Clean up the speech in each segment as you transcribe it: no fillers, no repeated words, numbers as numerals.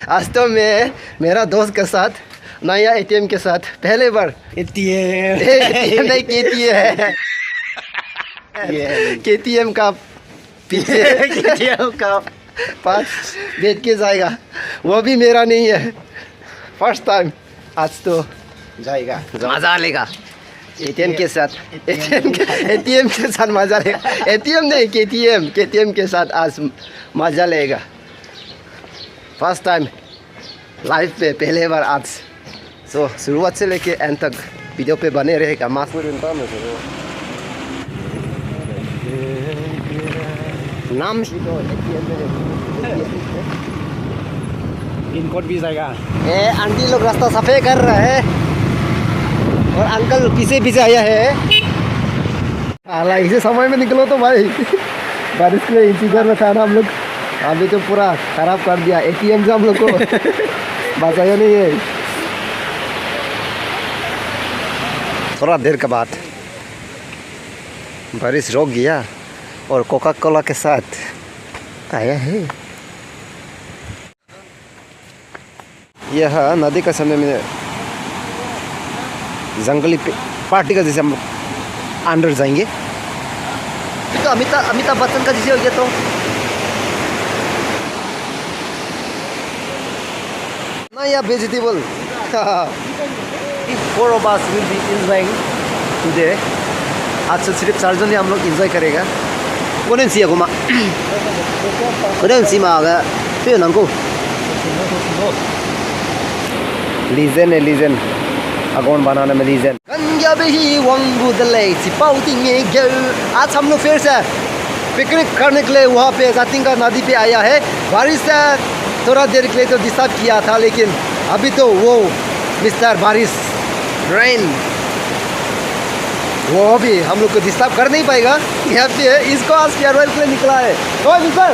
आज तो मैं मेरा दोस्त के साथ नया एटीएम के साथ पहले बार एटीएम नहीं केटीएम का पीछे केटीएम का पास बैठ के जाएगा, वो भी मेरा नहीं है, फर्स्ट टाइम आज तो जाएगा, मजा लेगा एटीएम के साथ। एटीएम के साथ मजा लेगा, एटीएम नहीं केटीएम के साथ आज मजा लेगा, फर्स्ट टाइम लाइफ पे पहले बार आज। सो शुरुआत से लेके एंड तक वीडियो पे बने रहेगा। नाम पिन कोड भी जाएगा। आंटी लोग रास्ता सफाई कर रहे हैं और अंकल पीछे पीछे आया है। अल्लाह इसे समय में निकलो तो भाई, बारिश के इंतजार में था ना हम लोग, अभी तो पूरा खराब कर दिया एटीएम से हम लोग को बचाया नहीं है। थोड़ा देर के बाद बारिश रुक गया और कोका कोला के साथ आया है। यह नदी का समय में जंगली पार्टी का जैसे हम लोग अंदर जाएंगे। तो अमिताभ बच्चन का जैसे हो गया तो ना, या vegetable. Four of us will be enjoying today. आज से सिर्फ 4 जन ही हम लोग एंजॉय करेगा। कौन सी है लीजेंड है, लीजेंड अकाउंट बनाने में लीजेंड। आज हम लोग फिर से पिकनिक करने के लिए वहाँ पे जातिंगा नदी पे आया है। बारिश से थोड़ा देर के लिए तो डिस्टर्ब किया था, लेकिन अभी तो वो मिस्टर बारिश रेन वो भी हम लोग को डिस्टर्ब कर नहीं पाएगा। यहाँ पे इसको आज फेयरवेल के लिए निकला है। ओए मिस्टर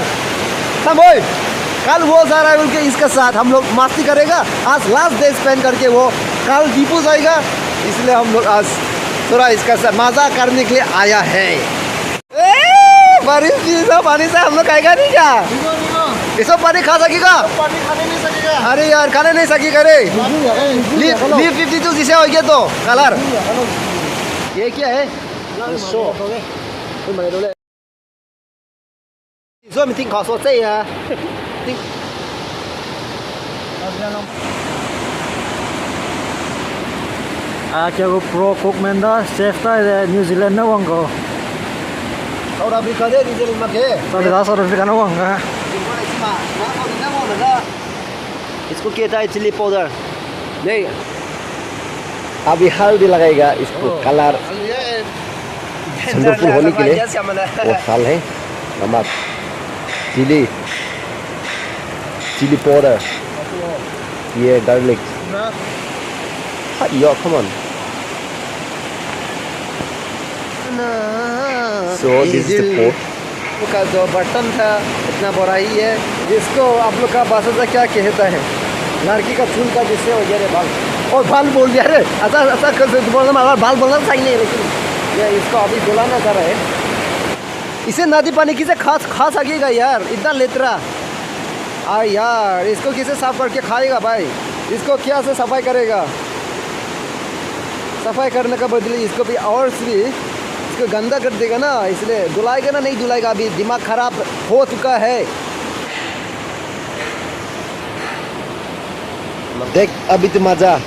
ओए, कल वो जा रहा है उनके इसके साथ हम लोग मस्ती करेगा। आज लास्ट डे स्पेंड करके वो कल दीपू जाएगा, इसलिए हम लोग आज थोड़ा इसका साथ मजा करने के लिए आया है। बारिश पानी से हम लोग खाएगा नहीं क्या? इसको पानी खा सकेगा? पानी खाने नहीं सकेगा। अरे यार खाने नहीं सकेगा रे। लीव 52 जिसे हो गया तो कलर ये क्या है?所以咪聽學所知啊？क्या वो प्रो कुकमैन दा सेफ ता न्यूजीलैंड ना वंगो। और अभी कदे न्यूजीलैंड में के? तो दास और अफ्रीका ना वंगा। इसको क्या था? चिली पाउडर नहीं, अभी हल्दी लगाएगा इसको कलर वंडरफुल होने के लिए। वो साल है नमक, चिली पाउडर, ये garlic. Yo come on. So this is the pork का जो बर्तन था इतना बड़ा ही है, जिसको आप लोग का भाषा से क्या कहता है? लड़की का चूल का जिससे हो गया रे बाल, और बाल बोल दिया रे। ऐसा बोलना बाल बोलना सही नहीं, लेकिन ये इसको अभी बुलाना चाह रहा है। इसे नदी पानी किसे खा सकेगा यार, इतना लेतरा। यार इसको किसे साफ करके खाएगा भाई? इसको क्या से सफाई करेगा? सफाई करने का बदले इसको भी और भी इसको गंदा कर देगा ना, इसलिए धुलाएगा ना, नहीं धुलाएगा। अभी दिमाग खराब हो चुका है। देख अभी तो मजा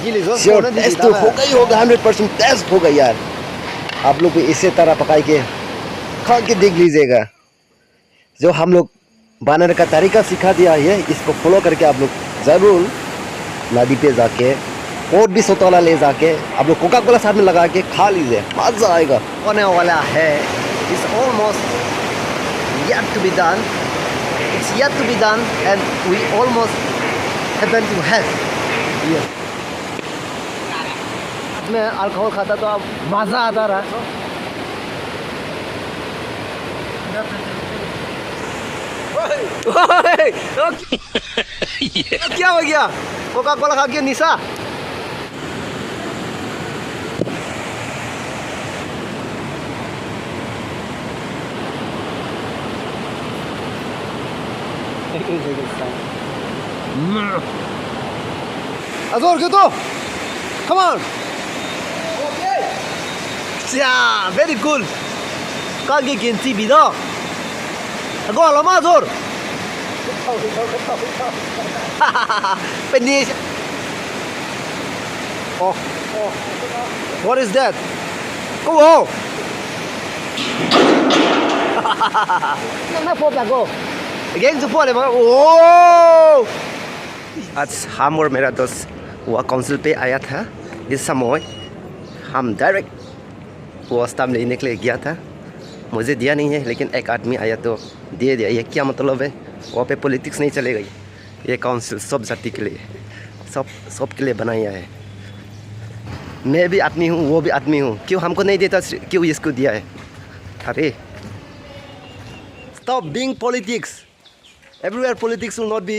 टेस्ट तो होगा ही होगा, 100% टेस्ट होगा यार। आप लोग भी इसी तरह पकाई के खा के देख लीजिएगा। जो हम लोग बनाने का तरीका सिखा दिया है, इसको फॉलो करके आप लोग ज़रूर नदी पे जाके और भी सोतोला ले जाके आप लोग कोका कोला साथ में लगा के खा लीजिए, मजा आएगा। होने वाला है। It's almost yet to be done. It's yet to be done and we almost happen to have. Yeah. मैं अल्कोहल खाता तो अब मजा आता रहा। क्या हो गया? कोका कोला खा के निशा? Azor, gitu. Come on. Yeah, very cool. Kage ginti bido. Ago alama Azor. Penis. Oh. What is that? Come on. Again support है मगर ओ आज हम और मेरा दोस्त वो काउंसिल पे आया था इस समय हम डायरेक्ट वो स्टाम्प लेने के लिए गया था मुझे दिया नहीं है लेकिन एक आदमी आया तो दे दिया ये क्या मतलब है वहाँ पे पॉलिटिक्स नहीं चलेगा ये काउंसिल सब जाति के लिए सब के लिए बनाया है मैं भी आदमी हूँ वो भी आदमी हूँ क्यों हमको नहीं देता क्यों इसको दिया है अरे stop being politics everywhere politics will not be